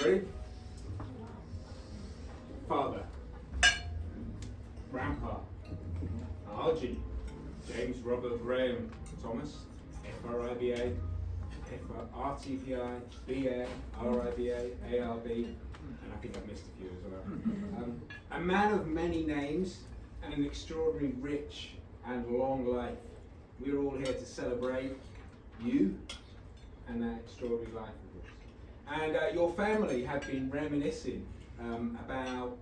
Ready? Father, Grandpa, Archie, James Robert Graham Thomas, FRIBA, RTPI, BA, RIBA, ARB, and I think I've missed a few as well. A man of many names and an extraordinarily rich and long life. We're all here to celebrate you and that extraordinary life of yours. And your family have been reminiscing about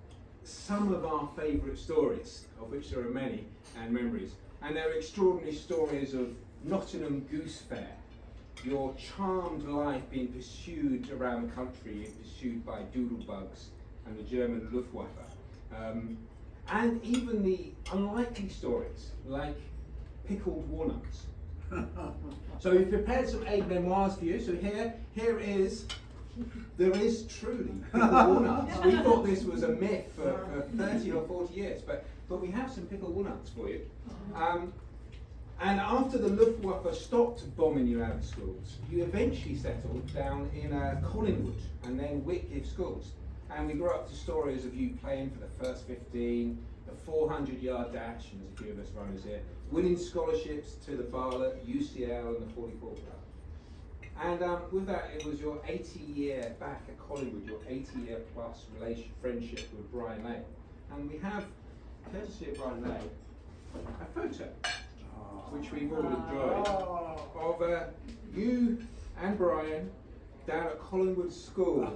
some of our favourite stories, of which there are many, and memories. And they're extraordinary stories of Nottingham Goose Fair, your charmed life being pursued around the country, pursued by doodlebugs and the German Luftwaffe. And even the unlikely stories, like pickled walnuts. So we've prepared some egg memoirs for you. So there is truly pickled walnuts. We thought this was a myth for 30 or 40 years, but we have some pickled walnuts for you. And after the Luftwaffe stopped bombing you out of schools, you eventually settled down in Collingwood and then Whitgift schools. And we grew up to stories of you playing for the first 15, the 400-yard dash, and there's a few of us runners here, winning scholarships to the Bartlett, UCL, and the 44 Club. And with that, it was your 80-year back at Collingwood, your 80-year plus friendship with Brian Lay. And we have, courtesy of Brian Lay, a photo, which we've all enjoyed, of you and Brian down at Collingwood School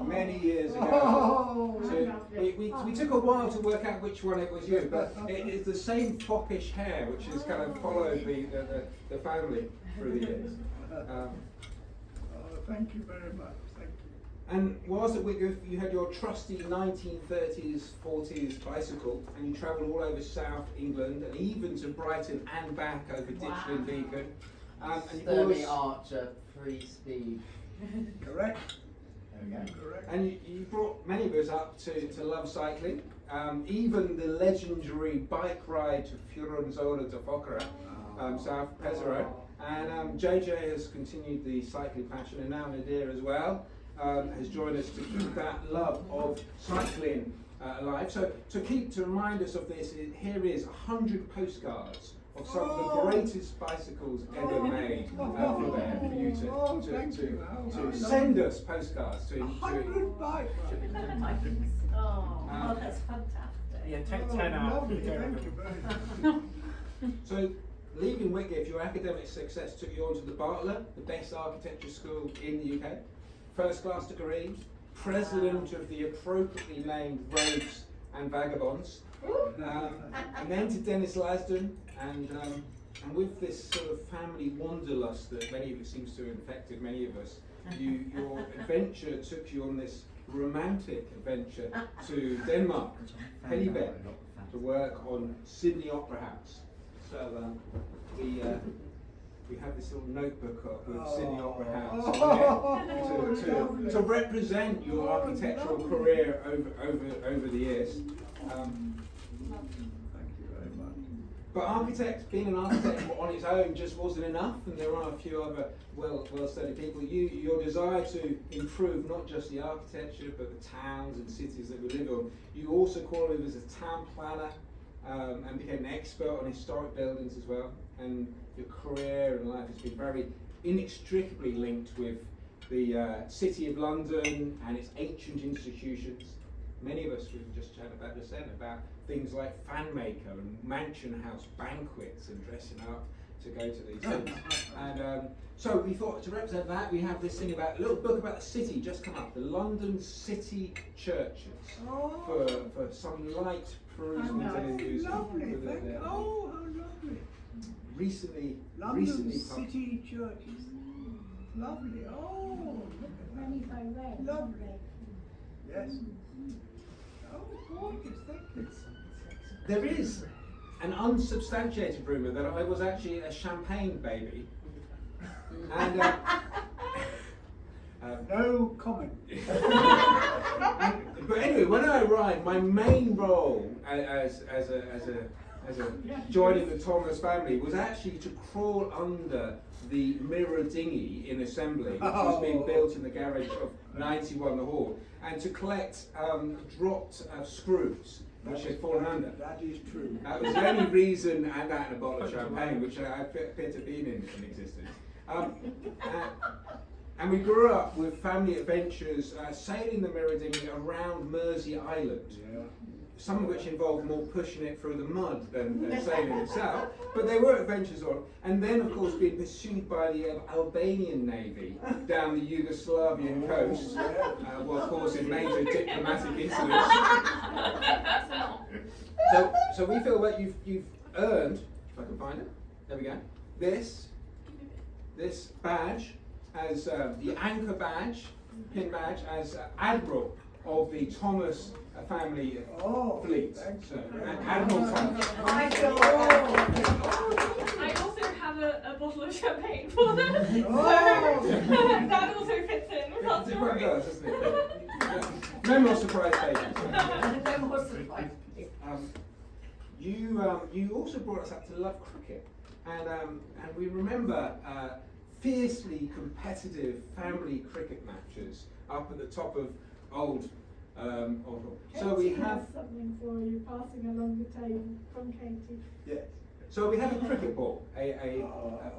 many years ago. So we took a while to work out which one it was you, but it's the same foppish hair which has kind of followed the family through the years. Thank you very much. Thank you. And whilst at Whitgift, you had your trusty 1930s, 40s bicycle, and you travelled all over South England and even to Brighton and back over Ditchling Beacon. Sturmy Archer, free speed. Correct. There we go. Correct. And you brought many of us up to love cycling, even the legendary bike ride to Firenzuola to Foccara, South Pesaro. And JJ has continued the cycling passion, and now Nadir as well has joined us to keep that love of cycling alive. So to remind us of this, here is 100 postcards of some of the greatest bicycles ever made for you to send us postcards to 100 bikes. Oh, that's fantastic. Yeah, take 10 out. Lovely, thank you very much. So, leaving Whitgift, your academic success took you on to the Bartlett, the best architecture school in the UK, first class degree, president of the appropriately named Rogues and Vagabonds, and then to Dennis Lasdon, and with this sort of family wanderlust that many of it seems to have infected many of us, your adventure took you on this romantic adventure to Denmark, Hellebæk, to work on Sydney Opera House. So we have this little notebook with Sydney Opera House on there to represent your architectural career over the years. Thank you very much. But being an architect on its own just wasn't enough, and there are a few other well-studied people. Your desire to improve not just the architecture but the towns and cities that we live on. You also qualified as a town planner and became an expert on historic buildings as well. And your career and life has been very inextricably linked with the City of London and its ancient institutions. Many of us we've just chatted about this then, about things like Fanmaker and Mansion House banquets and dressing up to go to these things. And so we thought to represent that, we have this thing about a little book about the city just come up, the London City Churches, for some light perusal and enthusiasm. Lovely, thank you. Oh, how lovely. Recently London City Churches. Lovely. Oh, look at that. Lovely. Yes. Oh, gorgeous, thank you. There is an unsubstantiated rumour that I was actually a champagne baby. And No comment. but anyway, when I arrived, my main role as as a joining the Thomas family, was actually to crawl under the mirror dinghy in assembly, which was being built in the garage of 91 The Hall, and to collect dropped screws which had fallen under. That is true. That was the only reason, and that and a bottle of champagne, which I appear to have been in existence. And we grew up with family adventures sailing the mirror dinghy around Mersey Island. Yeah. Some of which involved more pushing it through the mud than sailing itself, but they were adventures on. And then, of course, being pursued by the Albanian Navy down the Yugoslavian coast, while causing major diplomatic incidents. So we feel that you've earned, if I can find it, there we go, this badge as the anchor badge, pin badge, as Admiral of the Thomas family fleet. So, Admiral Thomas. I also have a bottle of champagne for them. That also fits in with our It story. does, doesn't it? No more surprise pages. You also brought us up to love cricket, and we remember fiercely competitive family cricket matches up at the top of Old Hall. So we have something for you passing along the table from Katie. Yes. So we have a cricket ball, a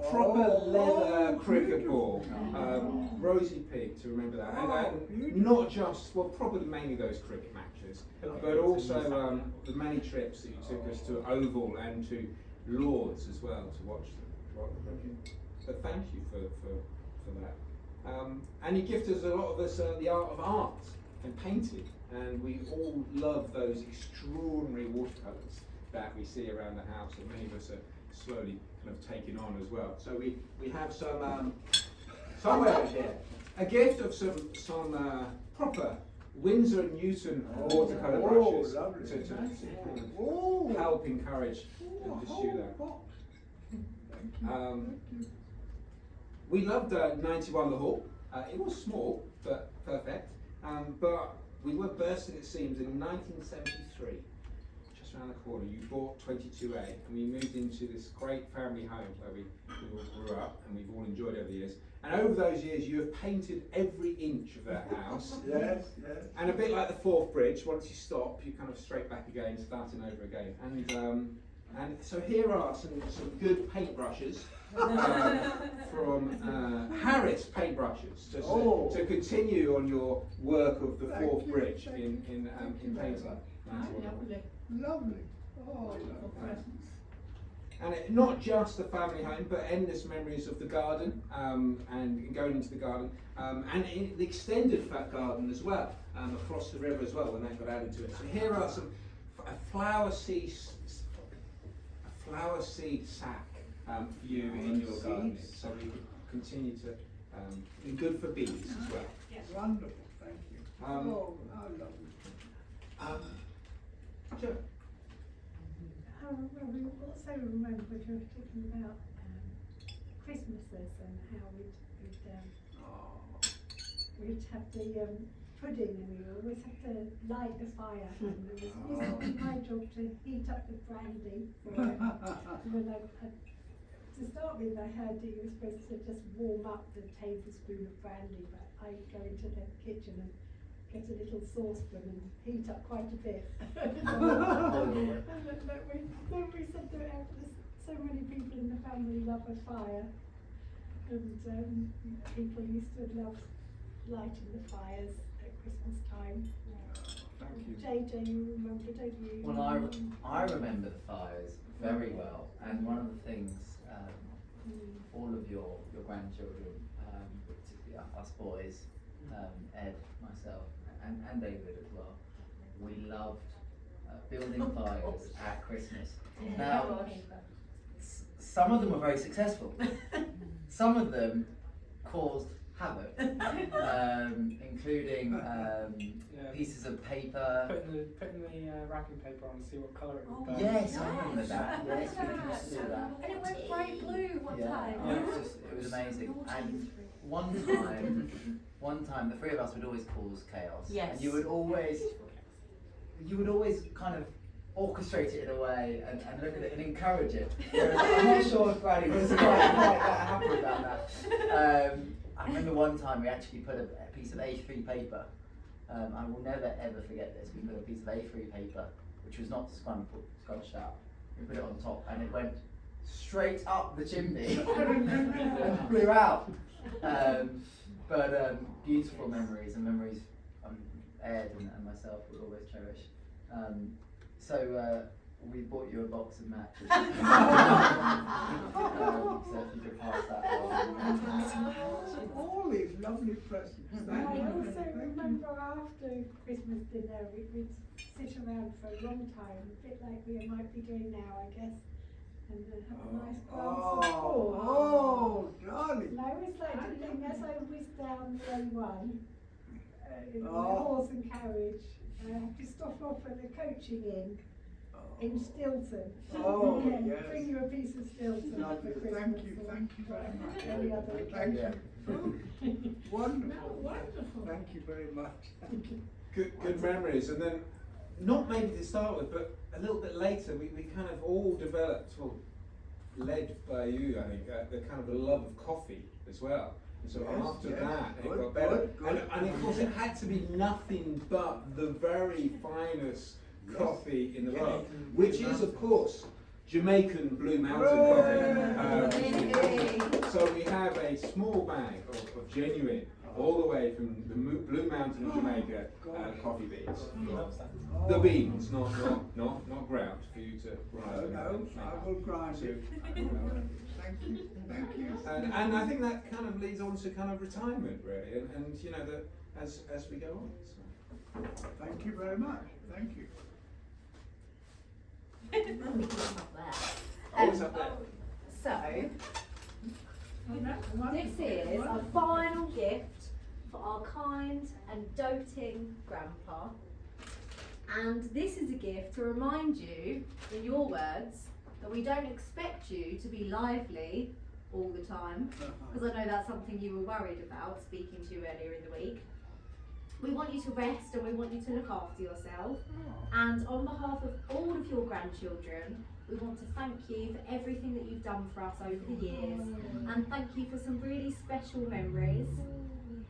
proper leather cricket ball, rosy pink to remember that, and not just, well, probably mainly those cricket matches, but also the many trips that you took us to Oval and to Lords as well to watch the cricket. So thank you for that. And you gifted a lot of us the art of art and painting, and we all love those extraordinary watercolours that we see around the house, and many of us are slowly kind of taking on as well. So we have some somewhere here a gift of some proper Winsor and Newton watercolour brushes to help encourage and pursue that. We loved 91 The Hall. It was small but perfect, but we were bursting at seams in 1973. Around the corner, you bought 22A, and we moved into this great family home where we all grew up, and we've all enjoyed over the years. And over those years, you have painted every inch of that house. Yes. And a bit like the Forth Bridge, once you stop, you kind of straight back again, starting over again. And so here are some good paintbrushes from Harris Paintbrushes to continue on your work of the Forth Bridge in painting. Lovely. And not just the family home, but endless memories of the garden and going into the garden, and in the extended garden as well, across the river as well when that got added to it. So here are a flower seed sack for you in your garden, so we can continue to be good for bees as well. Yes. Wonderful. Thank you. How lovely. Sure. Well, we also remember we were talking about Christmases and how we'd have the pudding, and we always have to light the fire. And it was my job to heat up the brandy for it. To start with, I heard that you were supposed to just warm up the tablespoon of brandy, but I go into the kitchen and get a little saucepan and heat up quite a bit. And then we said that so many people in the family love a fire, and people used to love lighting the fires at Christmas time. Thank you. JJ, you remember, don't you? Well, I remember the fires very well, and one of the things all of your grandchildren, particularly us boys, Ed, myself, and David as well, we loved building fires at Christmas. Now, some of them were very successful. Some of them caused havoc, including pieces of paper. Putting the wrapping paper on and see what colour it would burn. Yes, I remember that. Yes, we used to do that. And it went bright blue one time. Oh, it was amazing. And one time, the three of us would always cause chaos. Yes. And you would always kind of orchestrate it in a way and look at it and encourage it. Whereas I'm not sure if Granny was quite that happy about that. I remember one time we actually put a piece of A3 paper. I will never ever forget this. We put a piece of A3 paper, which was not scrunched out. We put it on top and it went straight up the chimney and flew out. But beautiful memories and memories Ed and myself will always cherish. So we bought you a box of matches. So if you could pass that on. All these lovely presents. I also remember after Christmas dinner, we'd sit around for a long time, a bit like we might be doing now, I guess, and have a nice glass of port. Oh, darling. And I always like to think, as I whizzed down the A1, in my Oh. horse and carriage, I have to stop off at the coaching inn in Stilton. Oh, Yeah, yes. bring you a piece of Stilton Lovely. for Christmas. Thank you or very much. any other Thank occasion. you. Wonderful. No, wonderful. Thank you very much. Thank you. Good memories, and then not maybe to start with, but a little bit later, we kind of all developed, well, led by you, I think, the kind of the love of coffee as well. And so Yes, after yes. that, it Good, got better. good. And of course, it had to be nothing but the very finest Yes. coffee in the world, Jamaican which Blue is, of Mountain. course, Jamaican Blue Mountain coffee. So we have a small bag of genuine, all the way from the Blue Mountain of Jamaica coffee beans. Oh. The beans, not ground, for you to grind. No, I will grind it. Thank you. Thank you. And I think that kind of leads on to kind of retirement, really, and you know, that as we go on. So. Thank you very much. Thank you. Oh, it's up there. So, this is a final gift for our kind and doting grandpa. And this is a gift to remind you, in your words, that we don't expect you to be lively all the time, because I know that's something you were worried about speaking to you earlier in the week. We want you to rest and we want you to look after yourself. And on behalf of all of your grandchildren, we want to thank you for everything that you've done for us over the years, and thank you for some really special memories,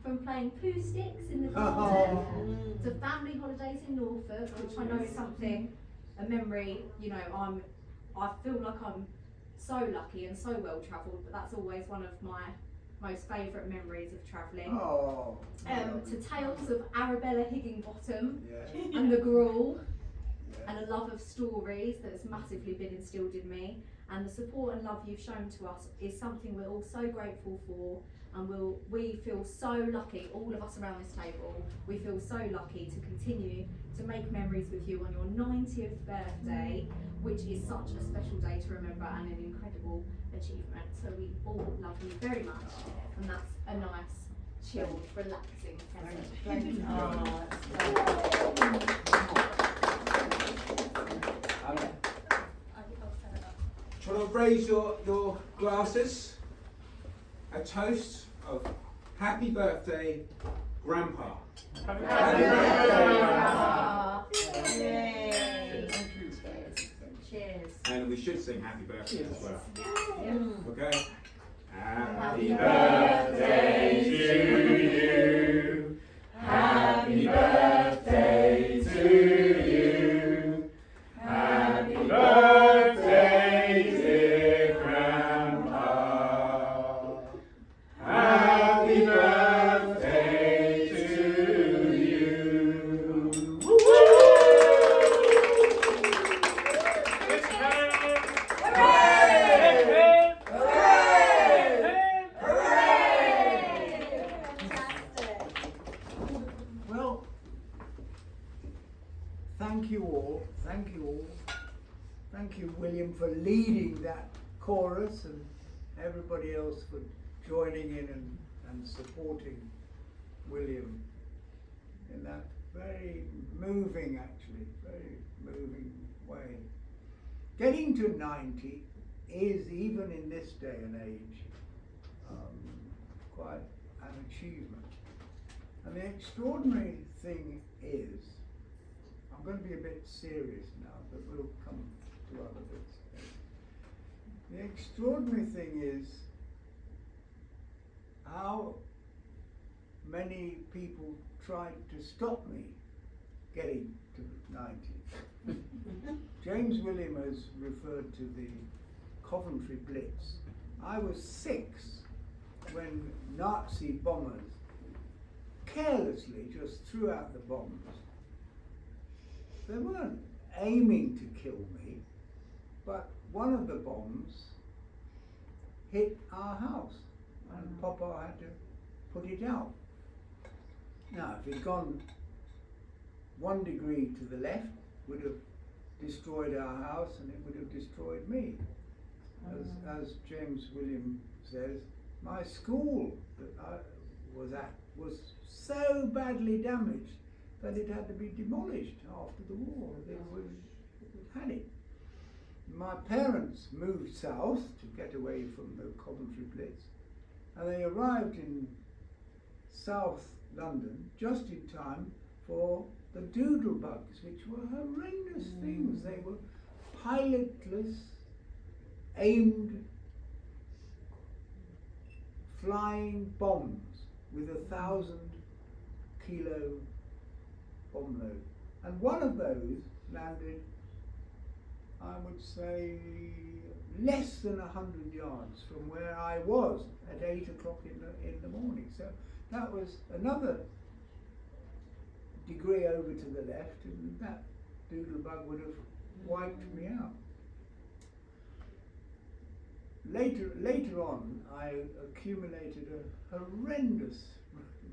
from playing poo sticks in the garden to family holidays in Norfolk, which I know is something, a memory, you know, I feel like I'm so lucky and so well travelled, but that's always one of my most favourite memories of travelling. Oh. To tales of Arabella Higginbottom Yes. and the Gruel, Yes. and a love of stories that has massively been instilled in me, and the support and love you've shown to us is something we're all so grateful for, and we feel so lucky, all of us around this table, we feel so lucky to continue to make memories with you on your 90th birthday, which is such a special day to remember and an incredible achievement. So we all love you very much, and that's a nice, chilled, relaxing present. Thank you. Oh, that's Do you want to raise your glasses? A toast of happy birthday, Grandpa. Happy Happy birthday, Yay. Thank you. Cheers. And we should sing happy birthday as well. Okay? Happy birthday to you. Happy birthday to you. Happy birthday, dear Grandpa. Happy birthday to you. Well, thank you all. Thank you all. Thank you, William, for leading that chorus, and everybody else for joining in and supporting William in that very moving, actually, very moving way. Getting to 90 is, even in this day and age, quite an achievement. And the extraordinary thing is, I'm going to be a bit serious now, but we'll come to other bits. The extraordinary thing is how many people tried to stop me getting to 90. James William has referred to the Coventry Blitz. I was 6 when Nazi bombers carelessly just threw out the bombs. They weren't aiming to kill me, but one of the bombs hit our house and Papa had to put it out. Now, if it'd gone 1 degree to the left, would have destroyed our house and it would have destroyed me. As James William says, my school that I was at was so badly damaged that it had to be demolished after the war. They had it. My parents moved south to get away from the Coventry Blitz, and they arrived in South London just in time for the doodlebugs, which were horrendous things. They were pilotless, aimed, flying bombs with 1,000 kilo bomb load. And one of those landed, I would say, less than 100 yards from where I was at 8 o'clock in the morning. So that was another degree over to the left, and that doodlebug would have wiped me out. Later on, I accumulated a horrendous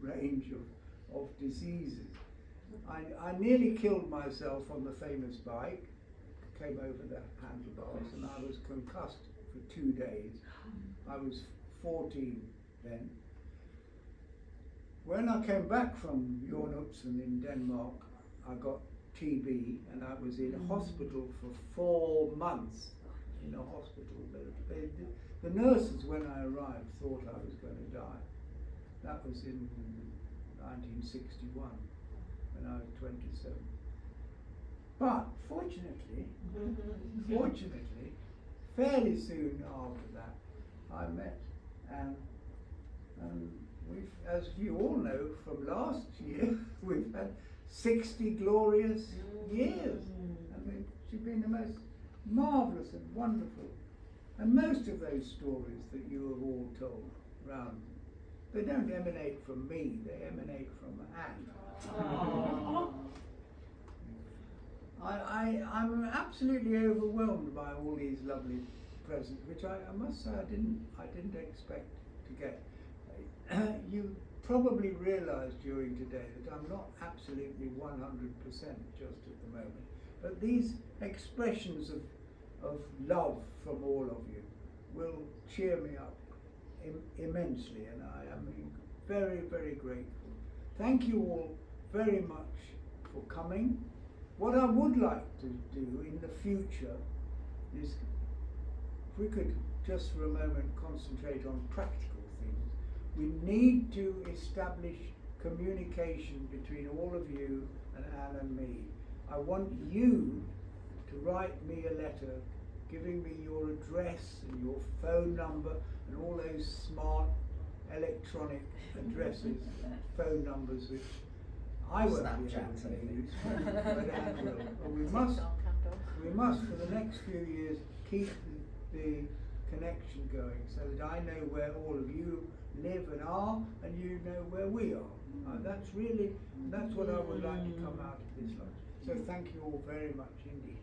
range of diseases. I nearly killed myself on the famous bike, came over the handlebars, and I was concussed for 2 days. I was 14 then. When I came back from Jørn Utzon in Denmark, I got TB and I was in hospital for 4 months. In a hospital. The nurses, when I arrived, thought I was going to die. That was in 1961, when I was 27. But fortunately, fairly soon after that, I met, and we've, as you all know from last year, we've had 60 glorious years. I mean, she's been the most marvellous and wonderful. And most of those stories that you have all told round, they don't emanate from me, they emanate from Anne. I'm absolutely overwhelmed by all these lovely presents, which I must say I didn't expect to get. You probably realised during today that I'm not absolutely 100% just at the moment, but these expressions of love from all of you will cheer me up immensely, and I am very, very grateful. Thank you all very much for coming. What I would like to do in the future is, if we could just for a moment concentrate on practical things, we need to establish communication between all of you and Anne and me. I want you to write me a letter giving me your address and your phone number and all those smart electronic addresses, phone numbers, which I won't be able to use, but Anne will. But we must for the next few years keep the connection going, so that I know where all of you live and are, and you know where we are. That's what I would like to come out of this lunch. So thank you all very much indeed.